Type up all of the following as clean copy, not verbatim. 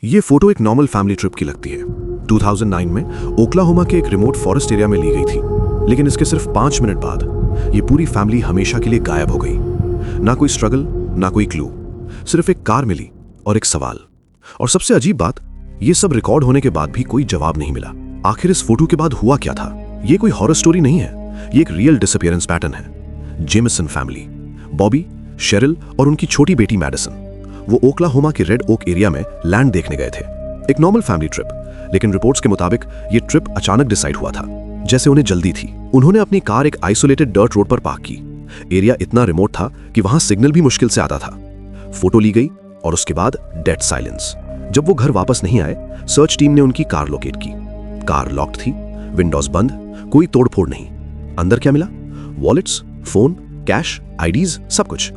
ये फोटो एक normal family trip की लगती है। 2009 में ओक्लाहोमा के एक रिमोट फॉरेस्ट एरिया में ली गई थी, लेकिन इसके सिर्फ 5 मिनट बाद ये पूरी फैमिली हमेशा के लिए गायब हो गई। ना कोई स्ट्रगल, ना कोई क्लू, सिर्फ एक कार मिली और एक सवाल। और सबसे अजीब बात, ये सब रिकॉर्ड होने के बाद भी कोई जवाब नहीं मिला। आखिर इस फोटो के बाद हुआ क्या था? ये कोई हॉरर स्टोरी नहीं है, ये एक रियल डिसअपीयरेंस पैटर्न है। जेमिसन फैमिली, बॉबी, शेरिल और उनकी छोटी बेटी मैडिसन, वो ओक्लाहोमा के रेड ओक एरिया में लैंड देखने गए थे। एक नॉर्मल फैमिली ट्रिप, लेकिन रिपोर्ट्स के मुताबिक ये ट्रिप अचानक डिसाइड हुआ था, जैसे उन्हें जल्दी थी। उन्होंने अपनी कार एक आइसोलेटेड डर्ट रोड पर पार्क की। एरिया इतना रिमोट था कि वहां सिग्नल भी मुश्किल से आता था। फोटो ली गई और उसके बाद डेड साइलेंस। जब वो घर वापस नहीं आए, सर्च टीम ने उनकी कार लोकेट की। कार लॉक्ड थी, विंडोज बंद, कोई तोड़फोड़ नहीं। अंदर क्या मिला? वॉलेट्स, फोन, कैश, आईडीज, सब कुछ।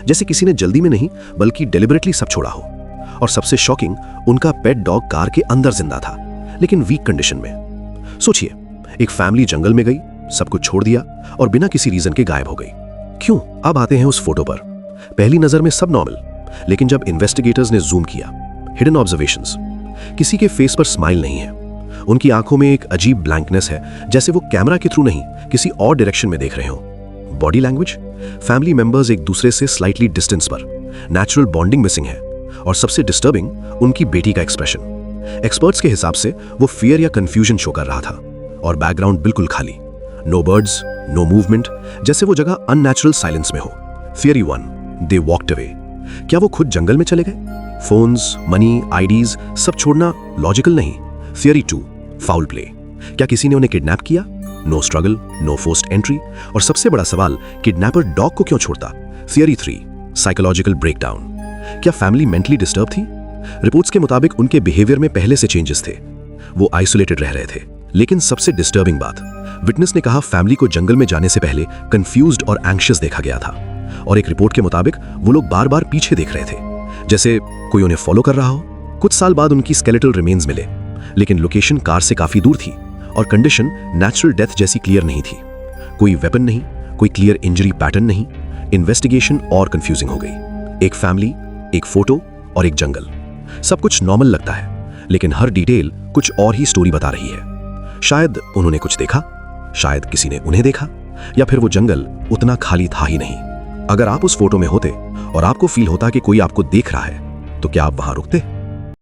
जैसे किसी ने जल्दी में नहीं बल्कि डेलिबरेटली सब छोड़ा हो। और सबसे शॉकिंग, उनका पेट डॉग कार के अंदर जिंदा था, लेकिन वीक कंडीशन में। सोचिए, एक फैमिली जंगल में गई, सब कुछ छोड़ दिया और बिना किसी रीजन के गायब हो गई। क्यों? अब आते हैं उस फोटो पर। पहली नजर में सब नॉर्मल, लेकिन जब इन्वेस्टिगेटर्स ने जूम किया, हिडन ऑब्जर्वेशंस, किसी के फेस पर स्माइल नहीं है। उनकी आंखों में एक अजीब ब्लैंकनेस है, जैसे वो कैमरा के थ्रू नहीं किसी और डायरेक्शन में देख रहे हो। बॉडी लैंग्वेज, फैमिली मेंबर्स एक दूसरे से स्लाइटली डिस्टेंस पर, नेचुरल बॉन्डिंग मिसिंग है। और सबसे डिस्टर्बिंग, उनकी बेटी का एक्सप्रेशन। एक्सपर्ट्स के हिसाब से वो फियर या कंफ्यूजन शो कर रहा था। और बैकग्राउंड बिल्कुल खाली, नो बर्ड्स, नो मूवमेंट, जैसे वो जगह अननेचुरल साइलेंस में हो। थियरी 1, दे वॉक्ड अवे। क्या वो खुद जंगल में चले गए? फोन्स, मनी, आईडीज सब छोड़ना लॉजिकल नहीं। Theory 2, foul play. क्या किसी ने उन्हें किडनैप किया? No struggle, no forced entry. और सबसे बड़ा सवाल, किडनैपर डॉग को क्यों छोड़ता? Theory 3, psychological breakdown. क्या फैमिली मेंटली डिस्टर्ब थी? रिपोर्ट्स के मुताबिक उनके बिहेवियर में पहले से चेंजेस थे। वो आइसोलेटेड रह रहे थे। लेकिन सबसे डिस्टर्बिंग बात, विटनेस ने कहा फैमिली को जंगल में जाने से पहले कंफ्यूज्ड और एंग्शियस देखा गया था। और एक रिपोर्ट के मुताबिक वो लोग बार बार पीछे देख रहे थे, जैसे कोई उन्हें फॉलो कर रहा हो। कुछ साल बाद उनकी स्केलेटल रिमेन्स मिले, लेकिन लोकेशन कार से काफी दूर थी और कंडीशन नेचुरल डेथ जैसी क्लियर नहीं थी। कोई वेपन नहीं, कोई क्लियर इंजरी पैटर्न नहीं। इन्वेस्टिगेशन और कंफ्यूजिंग हो गई। एक फैमिली, एक फोटो और एक जंगल। सब कुछ नॉर्मल लगता है, लेकिन हर डिटेल कुछ और ही स्टोरी बता रही है। शायद उन्होंने कुछ देखा, शायद किसी ने उन्हें देखा, या फिर वो जंगल उतना खाली था ही नहीं। अगर आप उस फोटो में होते और आपको फील होता कि कोई आपको देख रहा है, तो क्या आप वहां रुकते?